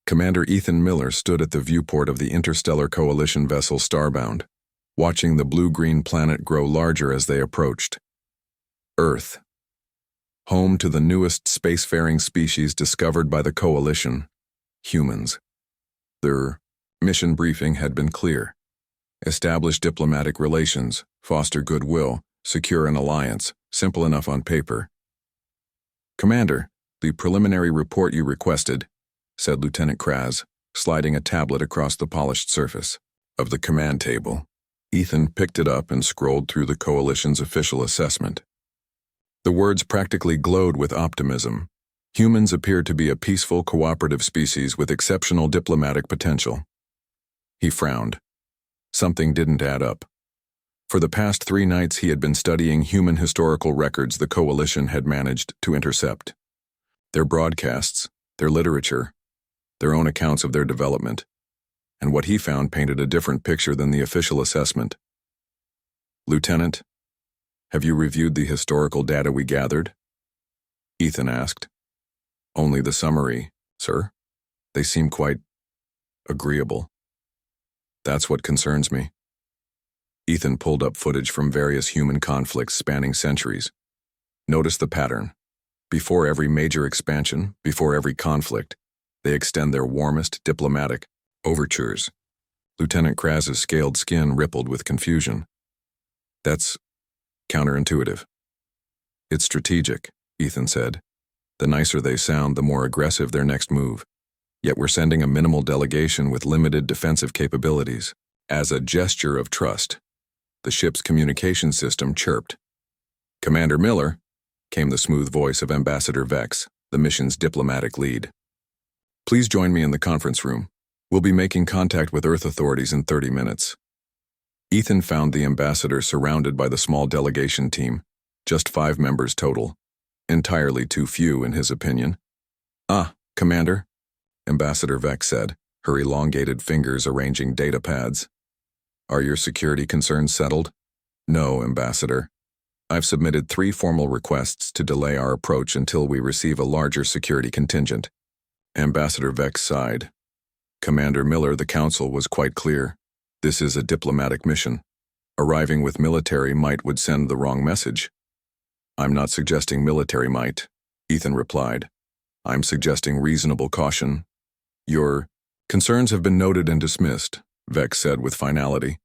Commander Ethan Miller stood at the viewport of the interstellar coalition vessel Starbound, watching the blue-green planet grow larger as they approached. Earth, home to the newest spacefaring species discovered by the coalition, humans. Their mission briefing had been clear. Establish diplomatic relations, foster goodwill, secure an alliance, simple enough on paper. "Commander, the preliminary report you requested," said Lieutenant Kraz, sliding a tablet across the polished surface of the command table. Ethan picked it up and scrolled through the coalition's official assessment. The words practically glowed with optimism. Humans appeared to be a peaceful, cooperative species with exceptional diplomatic potential. He frowned. Something didn't add up. For the past 3 nights he had been studying human historical records the coalition had managed to intercept. Their broadcasts, their literature, their own accounts of their development, and what he found painted a different picture than the official assessment. "Lieutenant, have you reviewed the historical data we gathered?" Ethan asked. "Only the summary, sir. They seem quite agreeable." "That's what concerns me." Ethan pulled up footage from various human conflicts spanning centuries. Notice the pattern. Before every major expansion, before every conflict, they extend their warmest diplomatic overtures. Lieutenant Kraz's scaled skin rippled with confusion. "That's counterintuitive." "It's strategic," Ethan said. "The nicer they sound, the more aggressive their next move. Yet we're sending a minimal delegation with limited defensive capabilities. As a gesture of trust." The ship's communication system chirped. "Commander Miller," came the smooth voice of Ambassador Vex, the mission's diplomatic lead. "Please join me in the conference room. We'll be making contact with Earth authorities in 30 minutes. Ethan found the ambassador surrounded by the small delegation team, just 5 members total. Entirely too few, in his opinion. "Ah, Commander," Ambassador Vex said, her elongated fingers arranging data pads. "Are your security concerns settled?" "No, Ambassador. I've submitted 3 formal requests to delay our approach until we receive a larger security contingent." Ambassador Vex sighed. "Commander Miller, the Council was quite clear. This is a diplomatic mission. Arriving with military might would send the wrong message." "I'm not suggesting military might," Ethan replied. "I'm suggesting reasonable caution." "Your concerns have been noted and dismissed," Vex said with finality.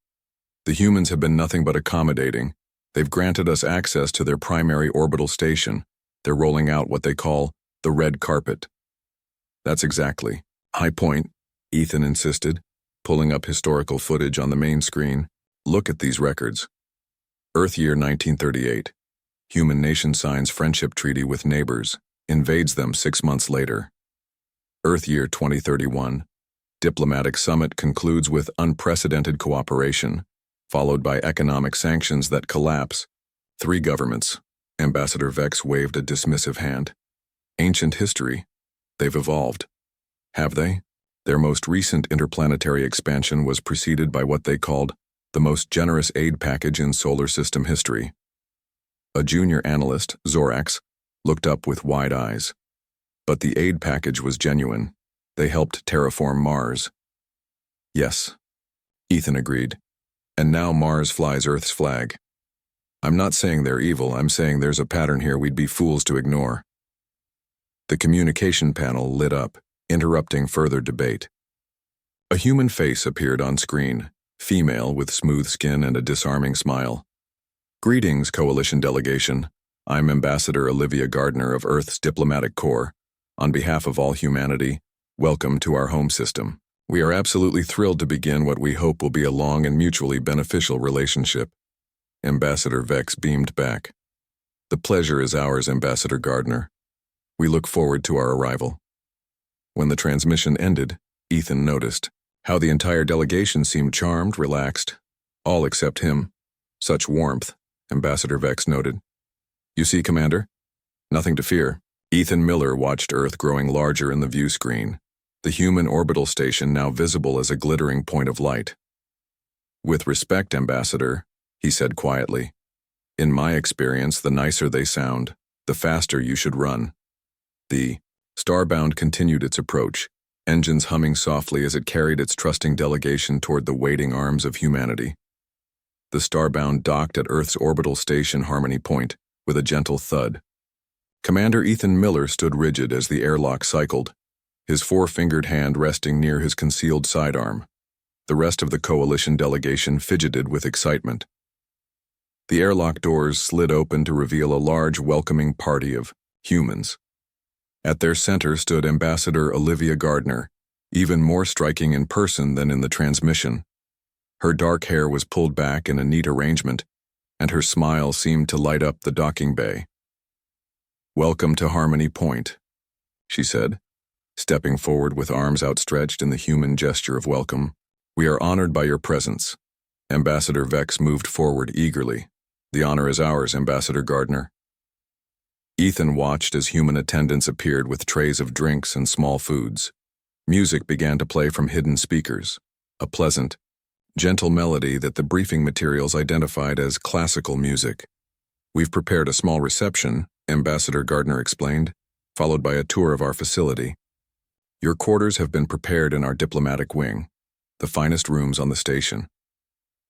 "The humans have been nothing but accommodating. They've granted us access to their primary orbital station. They're rolling out what they call the red carpet." "That's exactly. High point," Ethan insisted, pulling up historical footage on the main screen. "Look at these records. Earth year 1938. Human nation signs friendship treaty with neighbors, invades them 6 months later. Earth year 2031. Diplomatic summit concludes with unprecedented cooperation, followed by economic sanctions that collapse. 3 governments. Ambassador Vex waved a dismissive hand. "Ancient history. They've evolved." "Have they?" Their most recent interplanetary expansion was preceded by what they called the most generous aid package in solar system history. A junior analyst, Zorax, looked up with wide eyes. "But the aid package was genuine. They helped terraform Mars." "Yes," Ethan agreed. "And now Mars flies Earth's flag. I'm not saying they're evil, I'm saying there's a pattern here we'd be fools to ignore." The communication panel lit up, interrupting further debate. A human face appeared on screen, female with smooth skin and a disarming smile. "Greetings, Coalition delegation. I'm Ambassador Olivia Gardner of Earth's Diplomatic Corps. On behalf of all humanity, welcome to our home system. We are absolutely thrilled to begin what we hope will be a long and mutually beneficial relationship." Ambassador Vex beamed back. "The pleasure is ours, Ambassador Gardner. We look forward to our arrival." When the transmission ended, Ethan noticed how the entire delegation seemed charmed, relaxed. All except him. "Such warmth," Ambassador Vex noted. "You see, Commander? Nothing to fear." Ethan Miller watched Earth growing larger in the view screen, the human orbital station now visible as a glittering point of light. "With respect, Ambassador," he said quietly, "in my experience, the nicer they sound, the faster you should run." The Starbound continued its approach, engines humming softly as it carried its trusting delegation toward the waiting arms of humanity. The Starbound docked at Earth's orbital station Harmony Point with a gentle thud. Commander Ethan Miller stood rigid as the airlock cycled, his four-fingered hand resting near his concealed sidearm. The rest of the Coalition delegation fidgeted with excitement. The airlock doors slid open to reveal a large, welcoming party of humans. At their center stood Ambassador Olivia Gardner, even more striking in person than in the transmission. Her dark hair was pulled back in a neat arrangement, and her smile seemed to light up the docking bay. "Welcome to Harmony Point," she said, stepping forward with arms outstretched in the human gesture of welcome. "We are honored by your presence." Ambassador Vex moved forward eagerly. "The honor is ours, Ambassador Gardner." Ethan watched as human attendants appeared with trays of drinks and small foods. Music began to play from hidden speakers, a pleasant, gentle melody that the briefing materials identified as classical music. "We've prepared a small reception," Ambassador Gardner explained, followed by a tour of our facility. "Your quarters have been prepared in our diplomatic wing, the finest rooms on the station."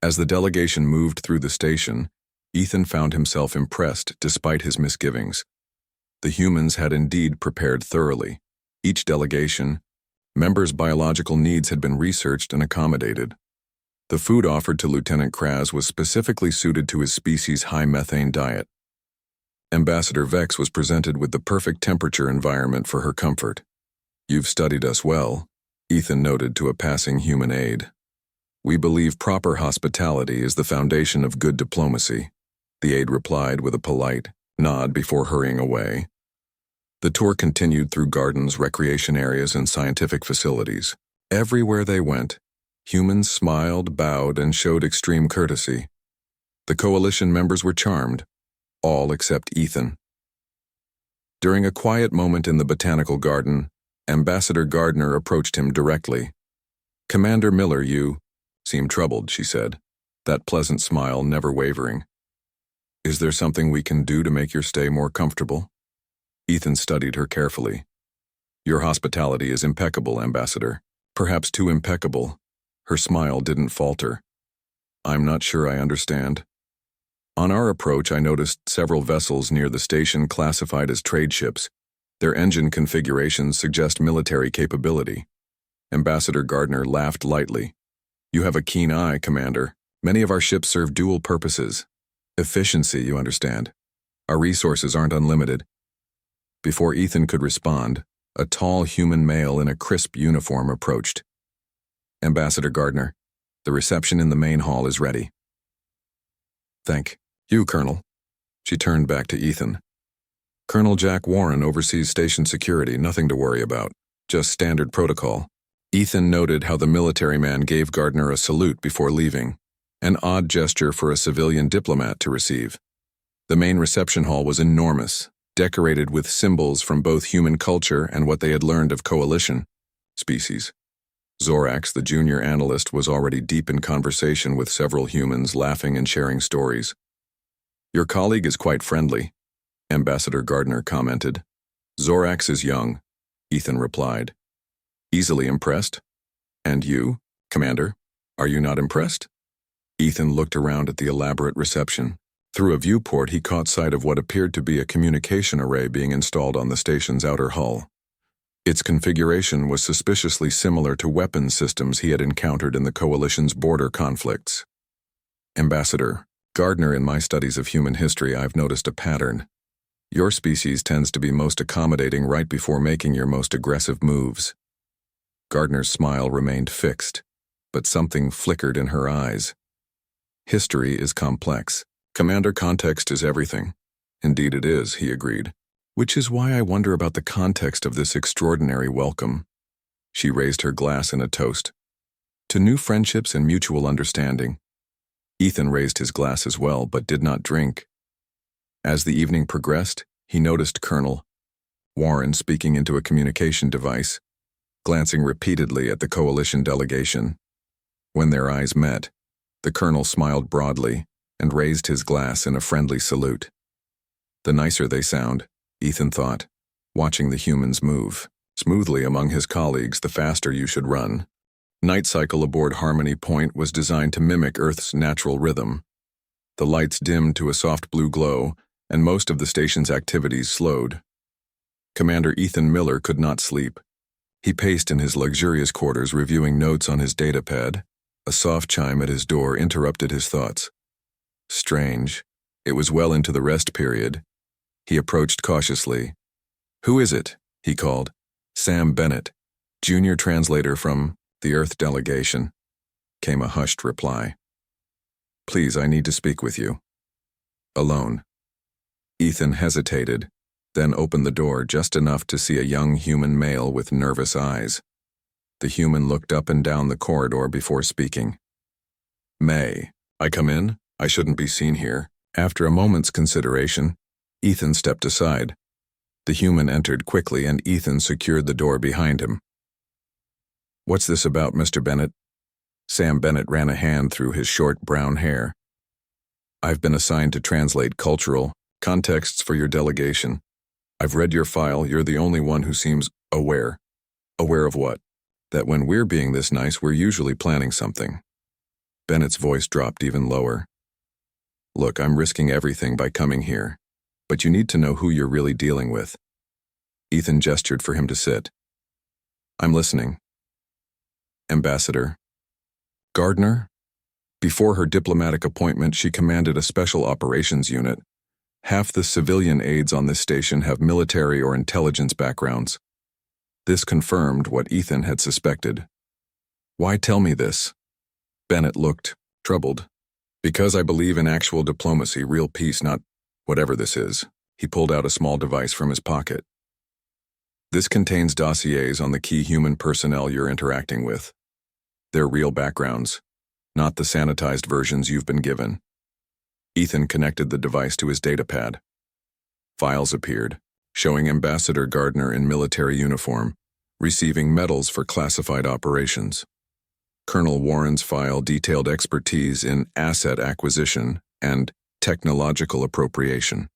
As the delegation moved through the station, Ethan found himself impressed despite his misgivings. The humans had indeed prepared thoroughly. Each delegation, members' biological needs had been researched and accommodated. The food offered to Lieutenant Kraz was specifically suited to his species' high methane diet. Ambassador Vex was presented with the perfect temperature environment for her comfort. "You've studied us well," Ethan noted to a passing human aide. "We believe proper hospitality is the foundation of good diplomacy," the aide replied with a polite nod before hurrying away. The tour continued through gardens, recreation areas, and scientific facilities. Everywhere they went, humans smiled, bowed, and showed extreme courtesy. The Coalition members were charmed, all except Ethan. During a quiet moment in the botanical garden, Ambassador Gardner approached him directly. "Commander Miller, you seem troubled," she said, that pleasant smile never wavering. "Is there something we can do to make your stay more comfortable?" Ethan studied her carefully. "Your hospitality is impeccable, Ambassador. Perhaps too impeccable." Her smile didn't falter. "I'm not sure I understand." "On our approach, I noticed several vessels near the station classified as trade ships. Their engine configurations suggest military capability." Ambassador Gardner laughed lightly. "You have a keen eye, Commander. Many of our ships serve dual purposes. Efficiency, you understand. Our resources aren't unlimited." Before Ethan could respond, a tall human male in a crisp uniform approached. "Ambassador Gardner, the reception in the main hall is ready." "Thank you, Colonel." She turned back to Ethan. "Colonel Jack Warren oversees station security, nothing to worry about. Just standard protocol." Ethan noted how the military man gave Gardner a salute before leaving, an odd gesture for a civilian diplomat to receive. The main reception hall was enormous, decorated with symbols from both human culture and what they had learned of Coalition species. Zorax, the junior analyst, was already deep in conversation with several humans, laughing and sharing stories. "Your colleague is quite friendly," Ambassador Gardner commented. "Zorax is young," Ethan replied. "Easily impressed? And you, Commander, are you not impressed?" Ethan looked around at the elaborate reception. Through a viewport, he caught sight of what appeared to be a communication array being installed on the station's outer hull. Its configuration was suspiciously similar to weapons systems he had encountered in the Coalition's border conflicts. "Ambassador Gardner, in my studies of human history, I've noticed a pattern. Your species tends to be most accommodating right before making your most aggressive moves." Gardner's smile remained fixed, but something flickered in her eyes. "History is complex. Commander, context is everything." "Indeed it is," he agreed. "Which is why I wonder about the context of this extraordinary welcome." She raised her glass in a toast. "To new friendships and mutual understanding." Ethan raised his glass as well, but did not drink. As the evening progressed, he noticed Colonel Warren speaking into a communication device, glancing repeatedly at the Coalition delegation. When their eyes met, the Colonel smiled broadly and raised his glass in a friendly salute. The nicer they sound, Ethan thought, watching the humans move. smoothly among his colleagues the faster you should run. Night cycle aboard Harmony Point was designed to mimic Earth's natural rhythm. The lights dimmed to a soft blue glow, and most of the station's activities slowed. Commander Ethan Miller could not sleep. He paced in his luxurious quarters reviewing notes on his datapad. A soft chime at his door interrupted his thoughts. Strange. It was well into the rest period. He approached cautiously. "Who is it?" he called. "Sam Bennett, junior translator from the Earth delegation," came a hushed reply. "Please, I need to speak with you." "Alone." Ethan hesitated, then opened the door just enough to see a young human male with nervous eyes. The human looked up and down the corridor before speaking. "May I come in? I shouldn't be seen here." After a moment's consideration, Ethan stepped aside. The human entered quickly and Ethan secured the door behind him. "What's this about, Mr. Bennett?" Sam Bennett ran a hand through his short brown hair. "I've been assigned to translate cultural contexts for your delegation. I've read your file. You're the only one who seems aware." "Aware of what?" "That when we're being this nice, we're usually planning something." Bennett's voice dropped even lower. "Look, I'm risking everything by coming here, but you need to know who you're really dealing with." Ethan gestured for him to sit. "I'm listening." "Ambassador Gardner?" Before her diplomatic appointment, she commanded a special operations unit. Half the civilian aides on this station have military or intelligence backgrounds. This confirmed what Ethan had suspected. "Why tell me this?" Bennett looked troubled. "Because I believe in actual diplomacy, real peace, not whatever this is." He pulled out a small device from his pocket. "This contains dossiers on the key human personnel you're interacting with. Their real backgrounds, not the sanitized versions you've been given." Ethan connected the device to his datapad. Files appeared, showing Ambassador Gardner in military uniform, receiving medals for classified operations. Colonel Warren's file detailed expertise in asset acquisition and technological appropriation.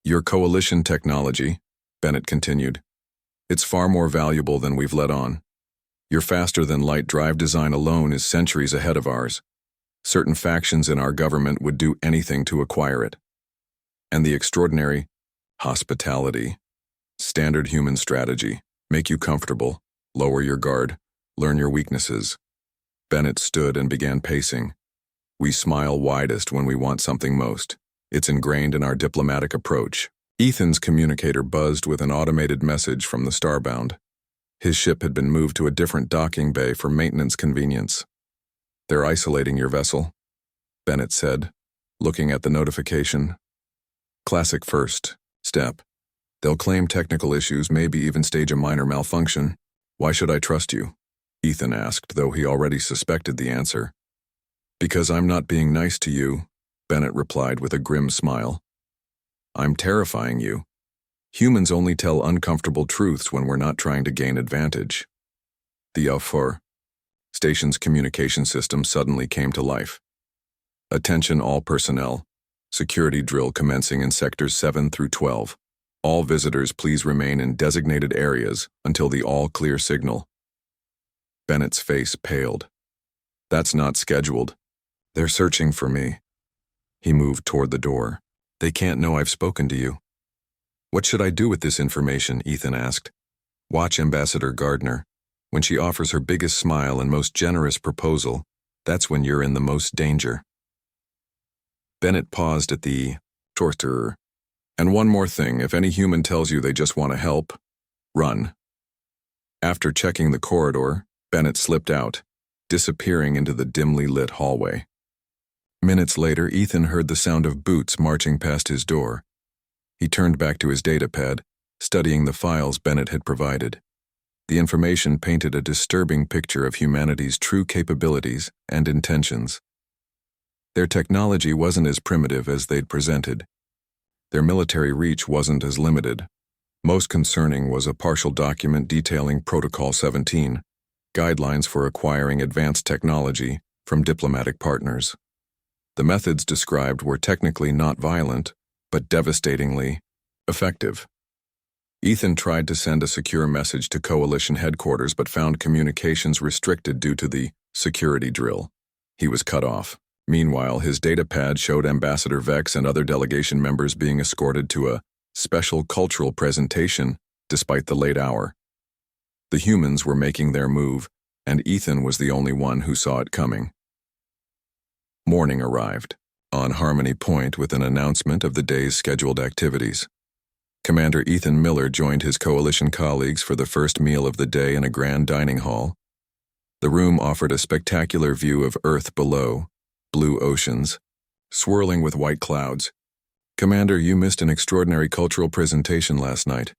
"Your coalition technology," Bennett continued, "it's far more valuable than we've let on. Your faster-than-light drive design alone is centuries ahead of ours. Certain factions in our government would do anything to acquire it. And the extraordinary hospitality, standard human strategy, make you comfortable, lower your guard, learn your weaknesses." Bennett stood and began pacing. "We smile widest when we want something most. It's ingrained in our diplomatic approach." Ethan's communicator buzzed with an automated message from the Starbound. His ship had been moved to a different docking bay for maintenance convenience. "They're isolating your vessel," Bennett said, looking at the notification. "Classic first step. They'll claim technical issues, maybe even stage a minor malfunction." "Why should I trust you?" Ethan asked, though he already suspected the answer. "Because I'm not being nice to you," Bennett replied with a grim smile. "I'm terrifying you. Humans only tell uncomfortable truths when we're not trying to gain advantage." The HFY station's communication system suddenly came to life. "Attention all personnel. Security drill commencing in sectors 7 through 12. All visitors please remain in designated areas until the all-clear signal." Bennett's face paled. "That's not scheduled. They're searching for me." He moved toward the door. "They can't know I've spoken to you." "What should I do with this information?" Ethan asked. "Watch Ambassador Gardner. When she offers her biggest smile and most generous proposal, that's when you're in the most danger." Bennett paused at the shorter. "And one more thing, if any human tells you they just want to help, run." After checking the corridor, Bennett slipped out, disappearing into the dimly lit hallway. Minutes later, Ethan heard the sound of boots marching past his door. He turned back to his datapad, studying the files Bennett had provided. The information painted a disturbing picture of humanity's true capabilities and intentions. Their technology wasn't as primitive as they'd presented. Their military reach wasn't as limited. Most concerning was a partial document detailing Protocol 17, guidelines for acquiring advanced technology from diplomatic partners. The methods described were technically not violent, but devastatingly effective. Ethan tried to send a secure message to Coalition headquarters but found communications restricted due to the security drill. He was cut off. Meanwhile, his datapad showed Ambassador Vex and other delegation members being escorted to a special cultural presentation despite the late hour. The humans were making their move, and Ethan was the only one who saw it coming. Morning arrived on Harmony Point with an announcement of the day's scheduled activities. Commander Ethan Miller joined his Coalition colleagues for the first meal of the day in a grand dining hall. The room offered a spectacular view of Earth below, blue oceans, swirling with white clouds. "Commander, you missed an extraordinary cultural presentation last night,"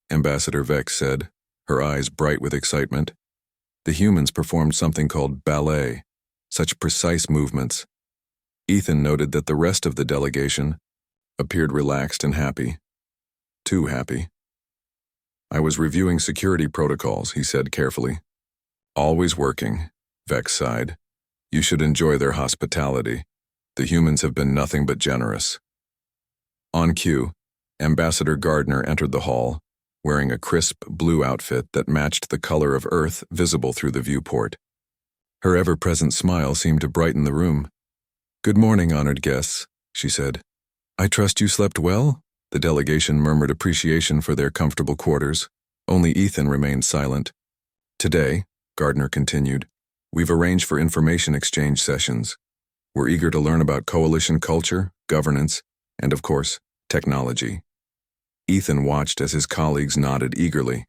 Ambassador Vex said, her eyes bright with excitement. The humans performed something called ballet, such precise movements. Ethan noted that the rest of the delegation appeared relaxed and happy. Too happy. "I was reviewing security protocols," he said carefully. "Always working," Vex sighed. "You should enjoy their hospitality. The humans have been nothing but generous." On cue, Ambassador Gardner entered the hall, wearing a crisp blue outfit that matched the color of Earth visible through the viewport. Her ever-present smile seemed to brighten the room. "Good morning, honored guests," she said. "I trust you slept well?" The delegation murmured appreciation for their comfortable quarters. Only Ethan remained silent. "Today," Gardner continued, "we've arranged for information exchange sessions. We're eager to learn about Coalition culture, governance, and of course, technology." Ethan watched as his colleagues nodded eagerly.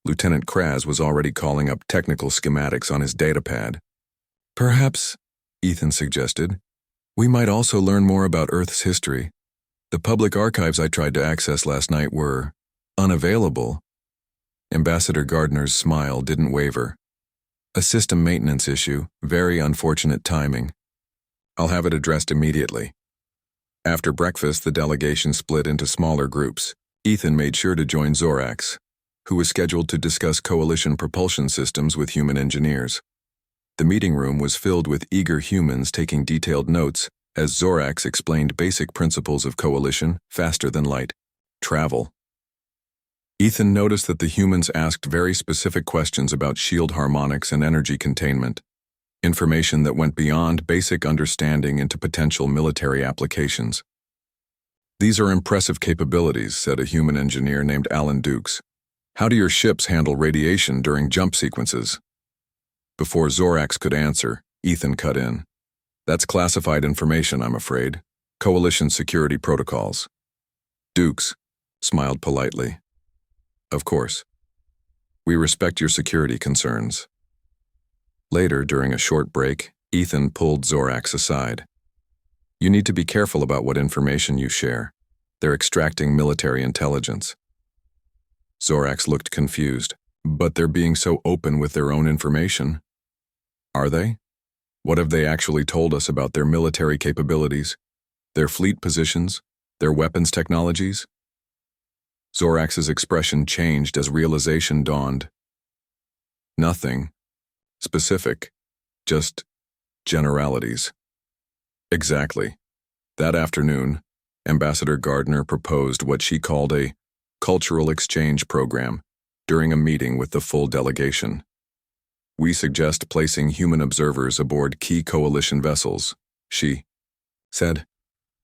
Lieutenant Kraz was already calling up technical schematics on his datapad. "Perhaps," Ethan suggested, "we might also learn more about Earth's history. The public archives I tried to access last night were unavailable." Ambassador Gardner's smile didn't waver. "A system maintenance issue, very unfortunate timing. I'll have it addressed immediately." After breakfast, the delegation split into smaller groups. Ethan made sure to join Zorax, who was scheduled to discuss Coalition propulsion systems with human engineers. The meeting room was filled with eager humans taking detailed notes as Zorax explained basic principles of Coalition faster than light travel. Ethan noticed that the humans asked very specific questions about shield harmonics and energy containment, information that went beyond basic understanding into potential military applications. "These are impressive capabilities," said a human engineer named Alan Dukes. "How do your ships handle radiation during jump sequences?" Before Zorax could answer, Ethan cut in. "That's classified information, I'm afraid. Coalition security protocols." Dukes smiled politely. "Of course. We respect your security concerns." Later, during a short break, Ethan pulled Zorax aside. "You need to be careful about what information you share. They're extracting military intelligence." Zorax looked confused. "But they're being so open with their own information." "Are they? What have they actually told us about their military capabilities, their fleet positions, their weapons technologies?" Zorax's expression changed as realization dawned. "Nothing specific, just generalities." Exactly. That afternoon, Ambassador Gardner proposed what she called a cultural exchange program during a meeting with the full delegation. "We suggest placing human observers aboard key Coalition vessels," she said,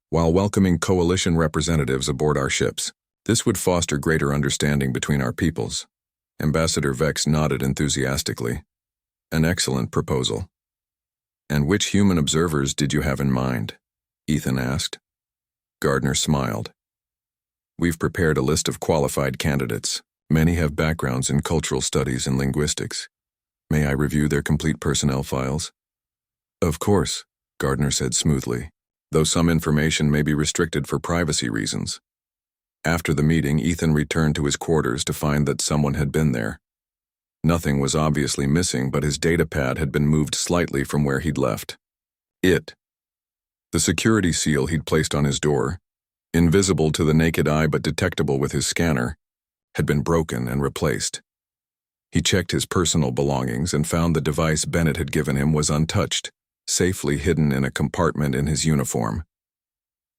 "while welcoming Coalition representatives aboard our ships. This would foster greater understanding between our peoples." Ambassador Vex nodded enthusiastically. "An excellent proposal." "And which human observers did you have in mind?" Ethan asked. Gardner smiled. "We've prepared a list of qualified candidates. Many have backgrounds in cultural studies and linguistics. May I review their complete personnel files?" "Of course," Gardner said smoothly, "though some information may be restricted for privacy reasons." After the meeting, Ethan returned to his quarters to find that someone had been there. Nothing was obviously missing, but his datapad had been moved slightly from where he'd left. The security seal he'd placed on his door, invisible to the naked eye but detectable with his scanner, had been broken and replaced. He checked his personal belongings and found the device Bennett had given him was untouched, safely hidden in a compartment in his uniform.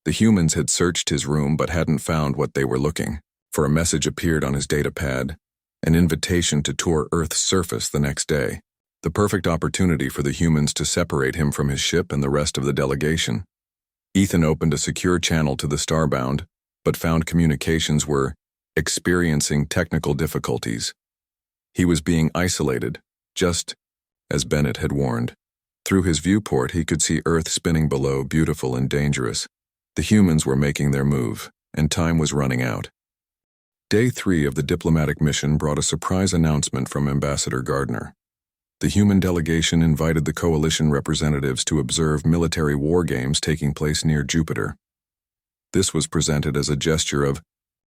The humans had searched his room but hadn't found what they were looking For a message appeared on his data pad, an invitation to tour Earth's surface the next day. The perfect opportunity for the humans to separate him from his ship and the rest of the delegation. Ethan opened a secure channel to the Starbound, but found communications were experiencing technical difficulties. He was being isolated, just as Bennett had warned. Through his viewport, he could see Earth spinning below, beautiful and dangerous. The humans were making their move, and time was running out. Day 3 of the diplomatic mission brought a surprise announcement from Ambassador Gardner. The human delegation invited the coalition representatives to observe military war games taking place near Jupiter. This was presented as a gesture of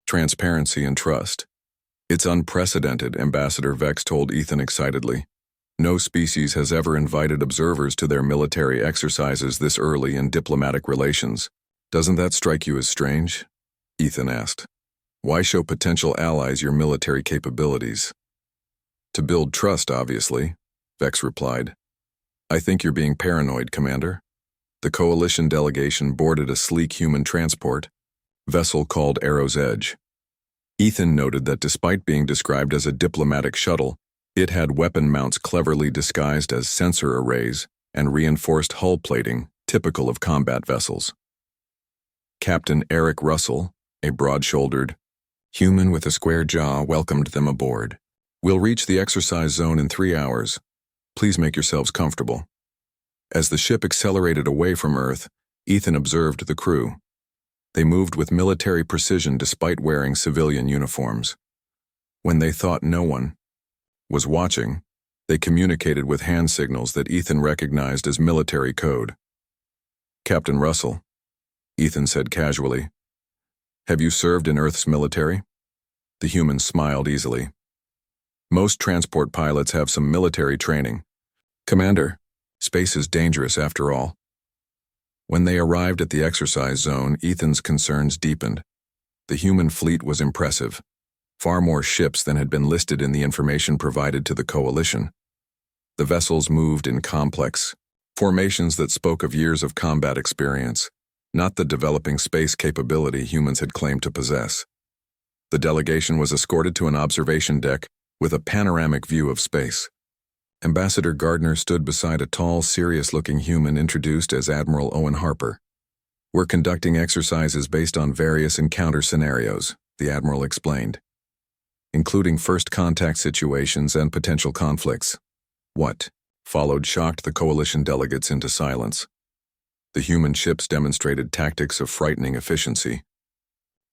transparency and trust. "It's unprecedented," Ambassador Vex told Ethan excitedly. "No species has ever invited observers to their military exercises this early in diplomatic relations. Doesn't that strike you as strange?" Ethan asked. "Why show potential allies your military capabilities?" "To build trust, obviously," Vex replied. "I think you're being paranoid, Commander." The coalition delegation boarded a sleek human transport vessel called Arrow's Edge. Ethan noted that despite being described as a diplomatic shuttle, it had weapon mounts cleverly disguised as sensor arrays and reinforced hull plating, typical of combat vessels. Captain Eric Russell, a broad-shouldered human with a square jaw, welcomed them aboard. "We'll reach the exercise zone in 3 hours. Please make yourselves comfortable." As the ship accelerated away from Earth, Ethan observed the crew. They moved with military precision despite wearing civilian uniforms. When they thought no one was watching, they communicated with hand signals that Ethan recognized as military code. "Captain Russell," Ethan said casually, "have you served in Earth's military?" The human smiled easily. "Most transport pilots have some military training. Commander, space is dangerous after all." When they arrived at the exercise zone, Ethan's concerns deepened. The human fleet was impressive. Far more ships than had been listed in the information provided to the coalition. The vessels moved in complex formations that spoke of years of combat experience, not the developing space capability humans had claimed to possess. The delegation was escorted to an observation deck with a panoramic view of space. Ambassador Gardner stood beside a tall, serious-looking human introduced as Admiral Owen Harper. "We're conducting exercises based on various encounter scenarios," the Admiral explained, "including first contact situations and potential conflicts." What followed shocked the coalition delegates into silence. The human ships demonstrated tactics of frightening efficiency.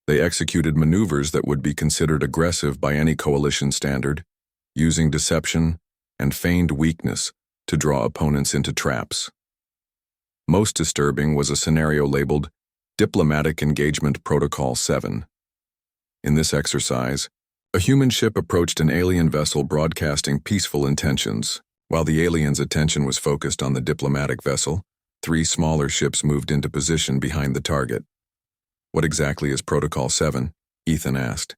They executed maneuvers that would be considered aggressive by any coalition standard, using deception and feigned weakness to draw opponents into traps. Most disturbing was a scenario labeled Diplomatic Engagement Protocol 7. In this exercise, a human ship approached an alien vessel broadcasting peaceful intentions. While the alien's attention was focused on the diplomatic vessel, 3 smaller ships moved into position behind the target. "What exactly is Protocol 7? Ethan asked.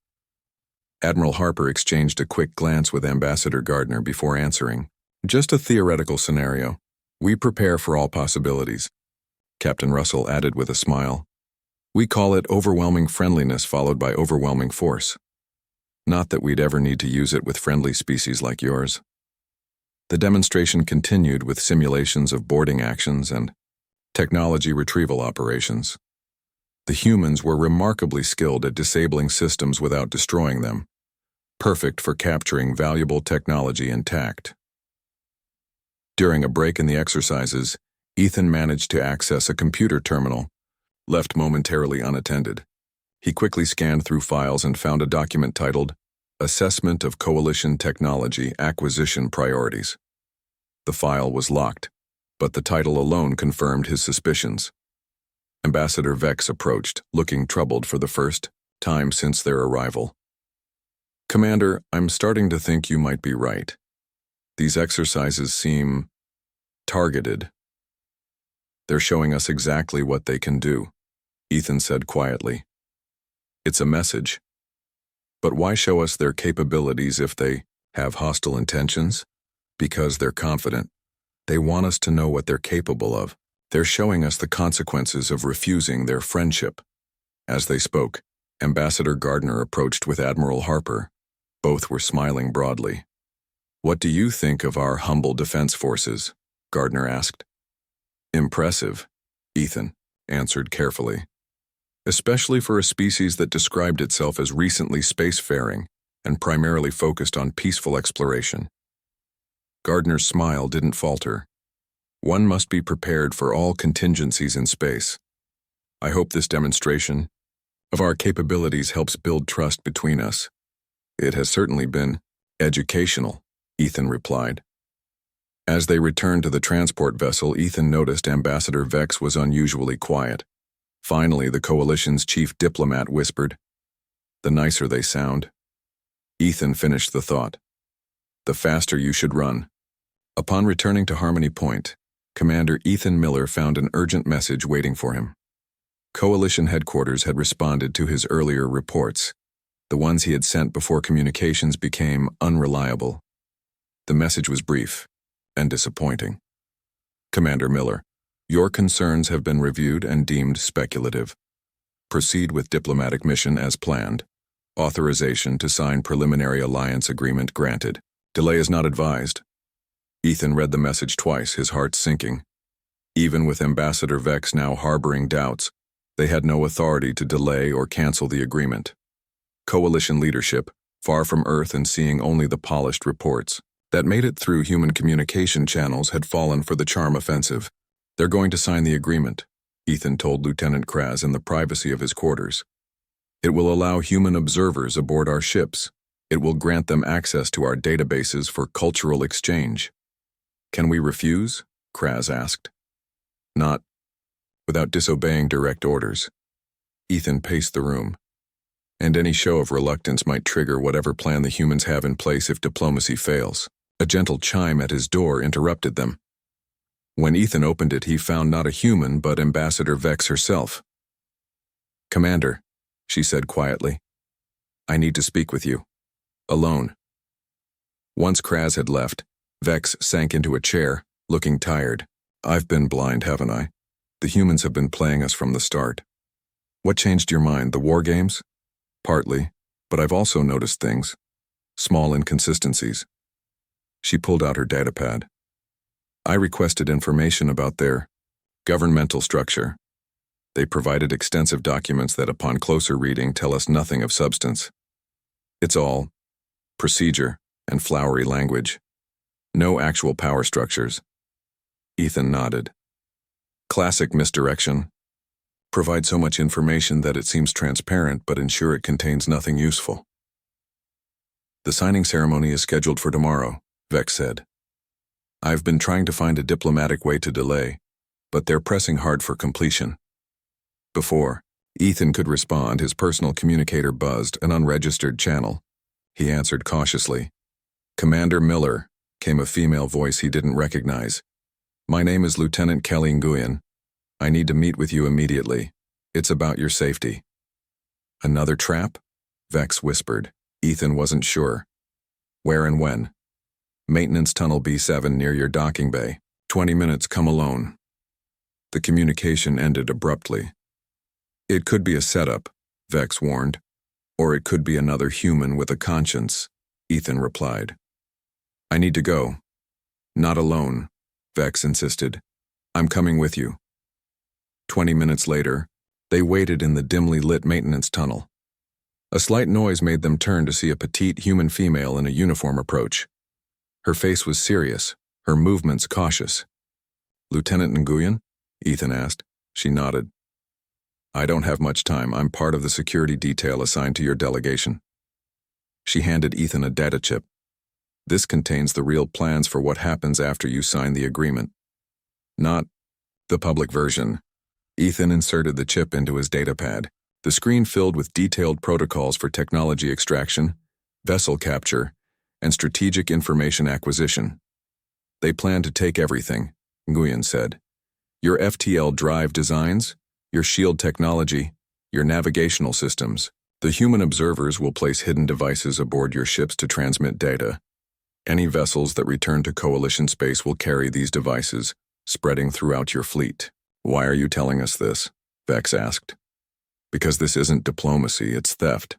Admiral Harper exchanged a quick glance with Ambassador Gardner before answering. "Just a theoretical scenario. We prepare for all possibilities," Captain Russell added with a smile. "We call it overwhelming friendliness followed by overwhelming force. Not that we'd ever need to use it with friendly species like yours." The demonstration continued with simulations of boarding actions and technology retrieval operations. The humans were remarkably skilled at disabling systems without destroying them, perfect for capturing valuable technology intact. During a break in the exercises, Ethan managed to access a computer terminal, left momentarily unattended. He quickly scanned through files and found a document titled Assessment of Coalition Technology Acquisition Priorities. The file was locked, but the title alone confirmed his suspicions. Ambassador Vex approached, looking troubled for the first time since their arrival. "Commander, I'm starting to think you might be right. These exercises seem targeted. They're showing us exactly what they can do," Ethan said quietly. "It's a message. But why show us their capabilities if they have hostile intentions? Because they're confident. They want us to know what they're capable of. They're showing us the consequences of refusing their friendship." As they spoke, Ambassador Gardner approached with Admiral Harper. Both were smiling broadly. "What do you think of our humble defense forces?" Gardner asked. "Impressive," Ethan answered carefully. "Especially for a species that described itself as recently spacefaring and primarily focused on peaceful exploration." Gardner's smile didn't falter. "One must be prepared for all contingencies in space. I hope this demonstration of our capabilities helps build trust between us." "It has certainly been educational," Ethan replied. As they returned to the transport vessel, Ethan noticed Ambassador Vex was unusually quiet. Finally, the Coalition's chief diplomat whispered, "The nicer they sound." Ethan finished the thought. "The faster you should run." Upon returning to Harmony Point, Commander Ethan Miller found an urgent message waiting for him. Coalition headquarters had responded to his earlier reports, the ones he had sent before communications became unreliable. The message was brief and disappointing. "Commander Miller, your concerns have been reviewed and deemed speculative. Proceed with diplomatic mission as planned. Authorization to sign preliminary alliance agreement granted. Delay is not advised." Ethan read the message twice, his heart sinking. Even with Ambassador Vex now harboring doubts, they had no authority to delay or cancel the agreement. Coalition leadership, far from Earth and seeing only the polished reports that made it through human communication channels, had fallen for the charm offensive. "They're going to sign the agreement," Ethan told Lieutenant Kraz in the privacy of his quarters. "It will allow human observers aboard our ships. It will grant them access to our databases for cultural exchange." "Can we refuse?" Kraz asked. "Not without disobeying direct orders." Ethan paced the room. "And any show of reluctance might trigger whatever plan the humans have in place if diplomacy fails." A gentle chime at his door interrupted them. When Ethan opened it, he found not a human but Ambassador Vex herself. "Commander," she said quietly, "I need to speak with you. Alone." Once Kraz had left, Vex sank into a chair, looking tired. "I've been blind, haven't I? The humans have been playing us from the start." "What changed your mind, the war games?" "Partly, but I've also noticed things. Small inconsistencies." She pulled out her datapad. "I requested information about their governmental structure. They provided extensive documents that upon closer reading tell us nothing of substance. It's all procedure and flowery language. No actual power structures." Ethan nodded. "Classic misdirection. Provide so much information that it seems transparent but ensure it contains nothing useful." "The signing ceremony is scheduled for tomorrow," Vex said. "I've been trying to find a diplomatic way to delay, but they're pressing hard for completion." Before Ethan could respond, his personal communicator buzzed, an unregistered channel. He answered cautiously. "Commander Miller," came a female voice he didn't recognize. "My name is Lieutenant Kelly Nguyen. I need to meet with you immediately. It's about your safety." "Another trap?" Vex whispered. Ethan wasn't sure. "Where and when?" "Maintenance Tunnel B7 near your docking bay. 20 minutes, come alone." The communication ended abruptly. "It could be a setup," Vex warned. "Or it could be another human with a conscience," Ethan replied. "I need to go." "Not alone," Vex insisted. "I'm coming with you." 20 minutes later, they waited in the dimly lit maintenance tunnel. A slight noise made them turn to see a petite human female in a uniform approach. Her face was serious, her movements cautious. "Lieutenant Nguyen?" Ethan asked. She nodded. "I don't have much time. I'm part of the security detail assigned to your delegation." She handed Ethan a data chip. "This contains the real plans for what happens after you sign the agreement. Not the public version." Ethan inserted the chip into his datapad. The screen filled with detailed protocols for technology extraction, vessel capture, and strategic information acquisition. "They plan to take everything," Nguyen said. "Your FTL drive designs, your shield technology, your navigational systems. The human observers will place hidden devices aboard your ships to transmit data. Any vessels that return to Coalition space will carry these devices, spreading throughout your fleet." "Why are you telling us this?" Vex asked. Because this isn't diplomacy, it's theft.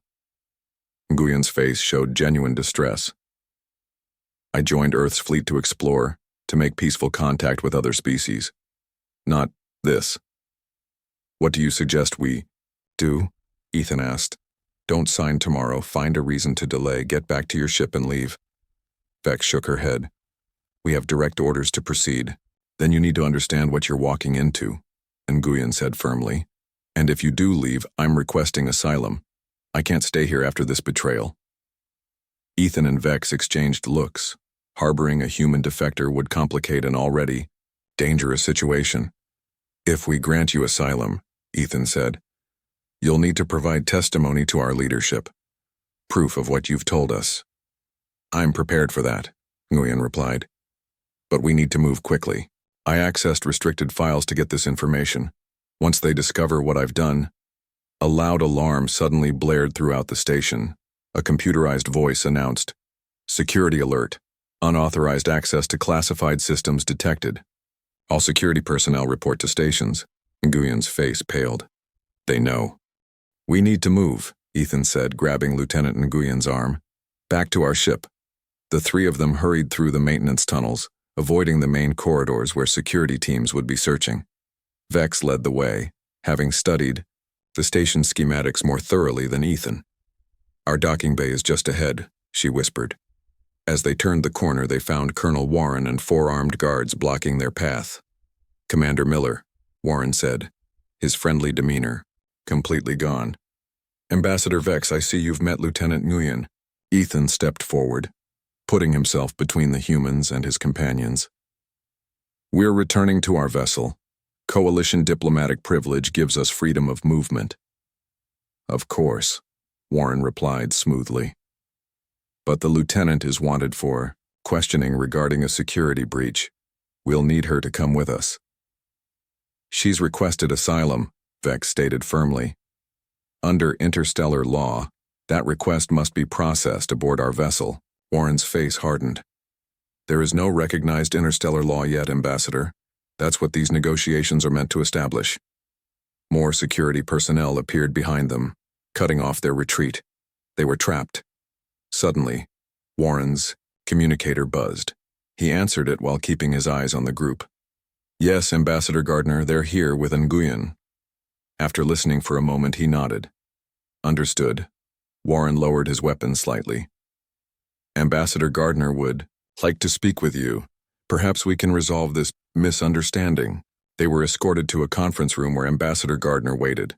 Nguyen's face showed genuine distress. I joined Earth's fleet to explore, to make peaceful contact with other species. Not this. What do you suggest we do? Ethan asked. Don't sign tomorrow, find a reason to delay, get back to your ship and leave. Vex shook her head. We have direct orders to proceed. Then you need to understand what you're walking into, Nguyen said firmly. And if you do leave, I'm requesting asylum. I can't stay here after this betrayal. Ethan and Vex exchanged looks. Harboring a human defector would complicate an already dangerous situation. If we grant you asylum, Ethan said, you'll need to provide testimony to our leadership. Proof of what you've told us. I'm prepared for that, Nguyen replied. But we need to move quickly. I accessed restricted files to get this information. Once they discover what I've done, a loud alarm suddenly blared throughout the station. A computerized voice announced, Security alert. Unauthorized access to classified systems detected. All security personnel report to stations. Nguyen's face paled. They know. We need to move, Ethan said, grabbing Lieutenant Nguyen's arm. Back to our ship. The three of them hurried through the maintenance tunnels, avoiding the main corridors where security teams would be searching. Vex led the way, having studied the station schematics more thoroughly than Ethan. Our docking bay is just ahead, she whispered. As they turned the corner, they found Colonel Warren and 4 armed guards blocking their path. Commander Miller, Warren said, his friendly demeanor completely gone. Ambassador Vex, I see you've met Lieutenant Nguyen. Ethan stepped forward, putting himself between the humans and his companions. We're returning to our vessel. Coalition diplomatic privilege gives us freedom of movement. Of course, Warren replied smoothly. But the lieutenant is wanted for questioning regarding a security breach. We'll need her to come with us. She's requested asylum, Vex stated firmly. Under interstellar law, that request must be processed aboard our vessel. Warren's face hardened. There is no recognized interstellar law yet, Ambassador. That's what these negotiations are meant to establish. More security personnel appeared behind them, cutting off their retreat. They were trapped. Suddenly, Warren's communicator buzzed. He answered it while keeping his eyes on the group. Yes, Ambassador Gardner, they're here with Nguyen. After listening for a moment, he nodded. Understood. Warren lowered his weapon slightly. Ambassador Gardner would like to speak with you. Perhaps we can resolve this misunderstanding. They were escorted to a conference room where Ambassador Gardner waited.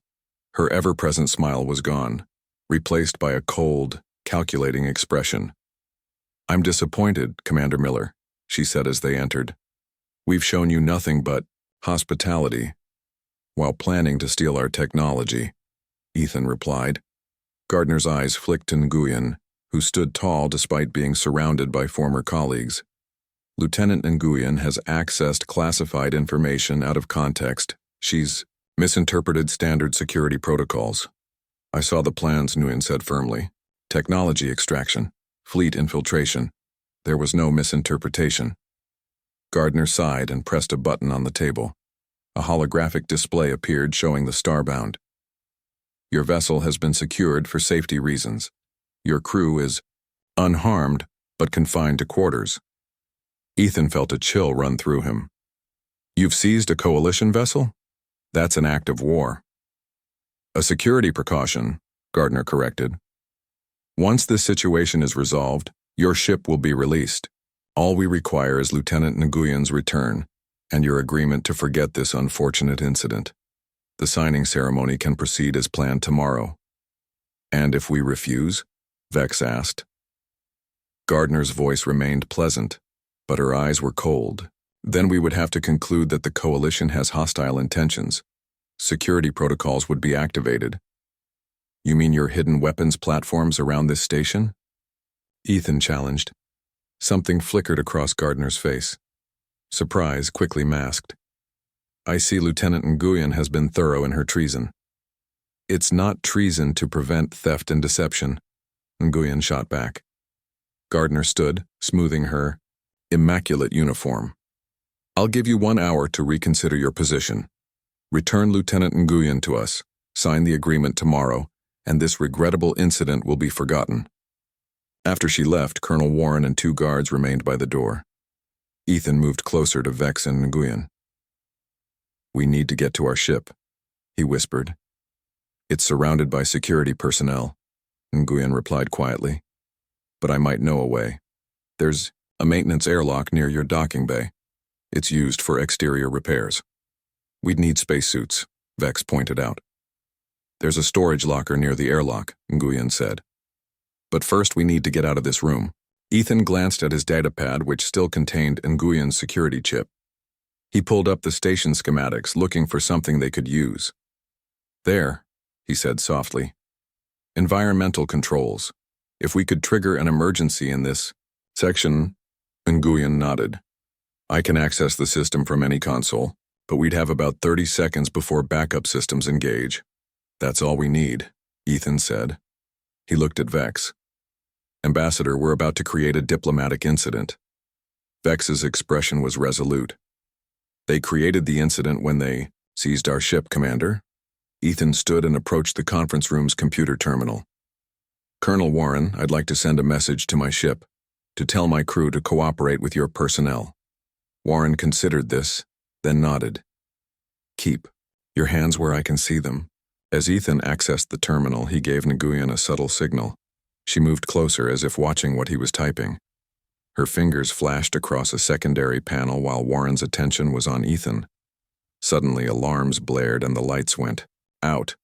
Her ever-present smile was gone, replaced by a cold, calculating expression. I'm disappointed, Commander Miller, she said as they entered. We've shown you nothing but hospitality, while planning to steal our technology, Ethan replied. Gardner's eyes flicked to Nguyen, who stood tall despite being surrounded by former colleagues. Lieutenant Nguyen has accessed classified information out of context. She's misinterpreted standard security protocols. I saw the plans, Nguyen said firmly. Technology extraction, fleet infiltration. There was no misinterpretation. Gardner sighed and pressed a button on the table. A holographic display appeared showing the Starbound. Your vessel has been secured for safety reasons. Your crew is unharmed, but confined to quarters. Ethan felt a chill run through him. You've seized a coalition vessel? That's an act of war. A security precaution, Gardner corrected. Once this situation is resolved, your ship will be released. All we require is Lieutenant Nguyen's return and your agreement to forget this unfortunate incident. The signing ceremony can proceed as planned tomorrow. And if we refuse? Vex asked. Gardner's voice remained pleasant, but her eyes were cold. Then we would have to conclude that the coalition has hostile intentions. Security protocols would be activated. You mean your hidden weapons platforms around this station? Ethan challenged. Something flickered across Gardner's face. Surprise quickly masked. I see Lieutenant Nguyen has been thorough in her treason. It's not treason to prevent theft and deception, Nguyen shot back. Gardner stood, smoothing her immaculate uniform. I'll give you 1 hour to reconsider your position. Return Lieutenant Nguyen to us. Sign the agreement tomorrow, and this regrettable incident will be forgotten." After she left, Colonel Warren and 2 guards remained by the door. Ethan moved closer to Vex and Nguyen. "We need to get to our ship," he whispered. "It's surrounded by security personnel," Nguyen replied quietly. "But I might know a way. There's a maintenance airlock near your docking bay. It's used for exterior repairs." "We'd need spacesuits," Vex pointed out. "There's a storage locker near the airlock," Nguyen said. "But first we need to get out of this room." Ethan glanced at his datapad, which still contained Nguyen's security chip. He pulled up the station schematics, looking for something they could use. "There," he said softly. "Environmental controls. If we could trigger an emergency in this section," Nguyen nodded. "I can access the system from any console, but we'd have about 30 seconds before backup systems engage." "That's all we need," Ethan said. He looked at Vex. "Ambassador, we're about to create a diplomatic incident." Vex's expression was resolute. "They created the incident when they seized our ship, Commander." Ethan stood and approached the conference room's computer terminal. "Colonel Warren, I'd like to send a message to my ship, to tell my crew to cooperate with your personnel." Warren considered this, then nodded. "Keep your hands where I can see them." As Ethan accessed the terminal, he gave Nguyen a subtle signal. She moved closer, as if watching what he was typing. Her fingers flashed across a secondary panel while Warren's attention was on Ethan. Suddenly, alarms blared and the lights went out.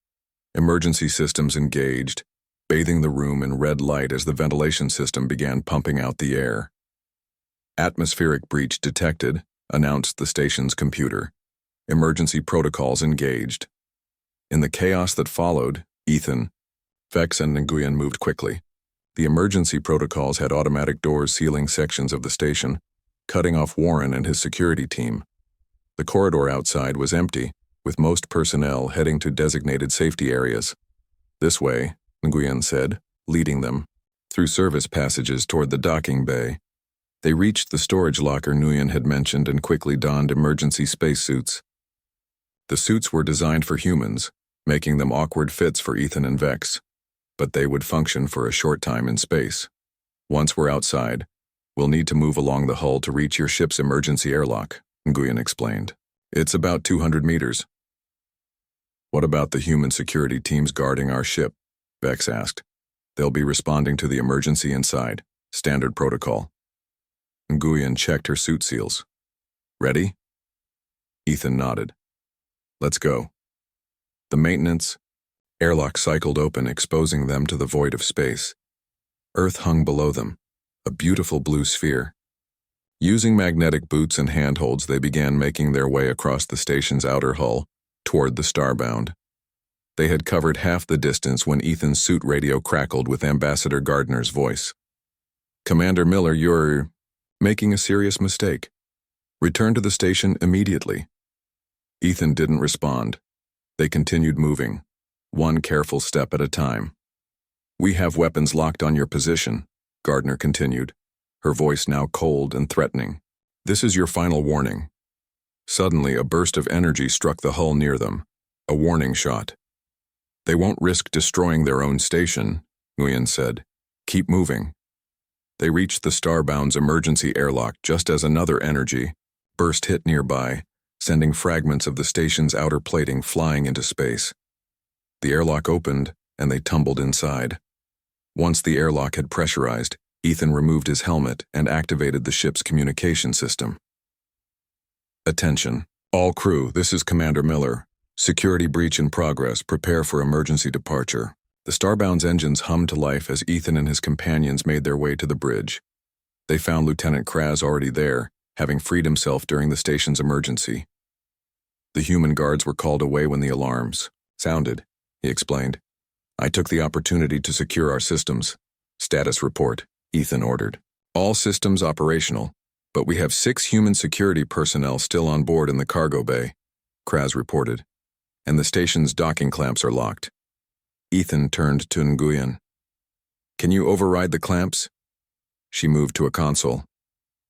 Emergency systems engaged, bathing the room in red light as the ventilation system began pumping out the air. "Atmospheric breach detected," announced the station's computer. "Emergency protocols engaged." In the chaos that followed, Ethan, Vex, and Nguyen moved quickly. The emergency protocols had automatic doors sealing sections of the station, cutting off Warren and his security team. The corridor outside was empty, with most personnel heading to designated safety areas. "This way," Nguyen said, leading them, through service passages toward the docking bay. They reached the storage locker Nguyen had mentioned and quickly donned emergency spacesuits. The suits were designed for humans, making them awkward fits for Ethan and Vex, but they would function for a short time in space. "Once we're outside, we'll need to move along the hull to reach your ship's emergency airlock," Nguyen explained. "It's about 200 meters. "What about the human security teams guarding our ship?" Vex asked. "They'll be responding to the emergency inside. Standard protocol." Nguyen checked her suit seals. "Ready?" Ethan nodded. "Let's go." The maintenance airlock cycled open, exposing them to the void of space. Earth hung below them, a beautiful blue sphere. Using magnetic boots and handholds, they began making their way across the station's outer hull, toward the Starbound. They had covered half the distance when Ethan's suit radio crackled with Ambassador Gardner's voice. "Commander Miller, you're making a serious mistake. Return to the station immediately." Ethan didn't respond. They continued moving, one careful step at a time. "We have weapons locked on your position," Gardner continued, her voice now cold and threatening. "This is your final warning." Suddenly, a burst of energy struck the hull near them, a warning shot. "They won't risk destroying their own station," Nguyen said. "Keep moving." They reached the Starbound's emergency airlock just as another energy burst hit nearby, sending fragments of the station's outer plating flying into space. The airlock opened, and they tumbled inside. Once the airlock had pressurized, Ethan removed his helmet and activated the ship's communication system. "Attention. All crew, this is Commander Miller. Security breach in progress. Prepare for emergency departure." The Starbound's engines hummed to life as Ethan and his companions made their way to the bridge. They found Lieutenant Kraz already there, having freed himself during the station's emergency. "The human guards were called away when the alarms sounded," he explained. "I took the opportunity to secure our systems." "Status report," Ethan ordered. "All systems operational, but we have 6 human security personnel still on board in the cargo bay," Kraz reported, "and the station's docking clamps are locked." Ethan turned to Nguyen. "Can you override the clamps?" She moved to a console.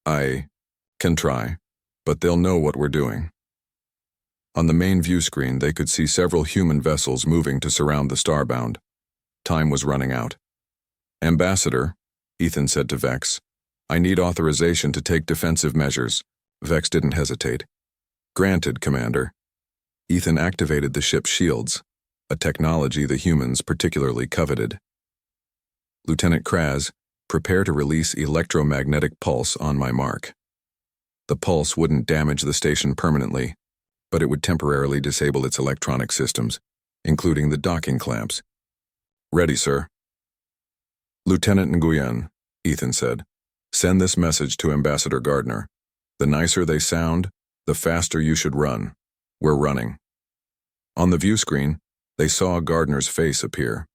"I can try, but they'll know what we're doing." On the main view screen, they could see several human vessels moving to surround the Starbound. Time was running out. "Ambassador," Ethan said to Vex, "I need authorization to take defensive measures." Vex didn't hesitate. "Granted, Commander." Ethan activated the ship's shields, a technology the humans particularly coveted. "Lieutenant Kraz, prepare to release electromagnetic pulse on my mark." The pulse wouldn't damage the station permanently, but it would temporarily disable its electronic systems, including the docking clamps. "Ready, sir." "Lieutenant Nguyen," Ethan said, "send this message to Ambassador Gardner. The nicer they sound, the faster you should run. We're running." On the view screen, they saw Gardner's face appear.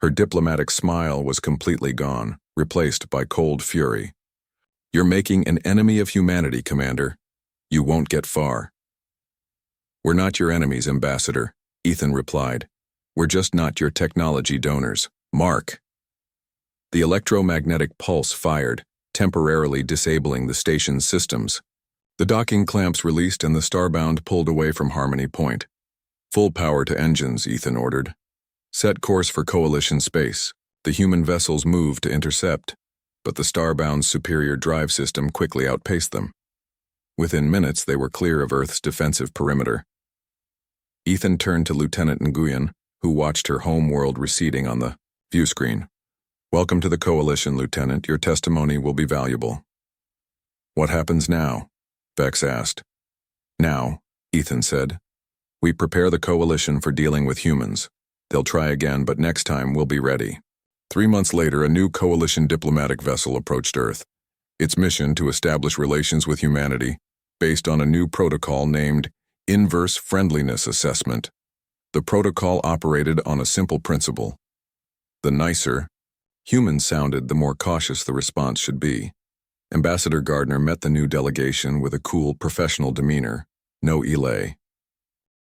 Her diplomatic smile was completely gone, replaced by cold fury. "You're making an enemy of humanity, Commander. You won't get far." "We're not your enemies, Ambassador," Ethan replied. "We're just not your technology donors. Mark." The electromagnetic pulse fired, temporarily disabling the station's systems. The docking clamps released and the Starbound pulled away from Harmony Point. "Full power to engines," Ethan ordered. "Set course for Coalition space." The human vessels moved to intercept, but the Starbound's superior drive system quickly outpaced them. Within minutes, they were clear of Earth's defensive perimeter. Ethan turned to Lieutenant Nguyen, who watched her home world receding on the view screen. "Welcome to the Coalition, Lieutenant. Your testimony will be valuable." "What happens now?" Vex asked. "Now," Ethan said, "we prepare the Coalition for dealing with humans. They'll try again, but next time we'll be ready." 3 months later, a new Coalition diplomatic vessel approached Earth. Its mission to establish relations with humanity, based on a new protocol named Inverse Friendliness Assessment. The protocol operated on a simple principle. The nicer humans sounded, the more cautious the response should be. Ambassador Gardner met the new delegation with a cool, professional demeanor. No elay.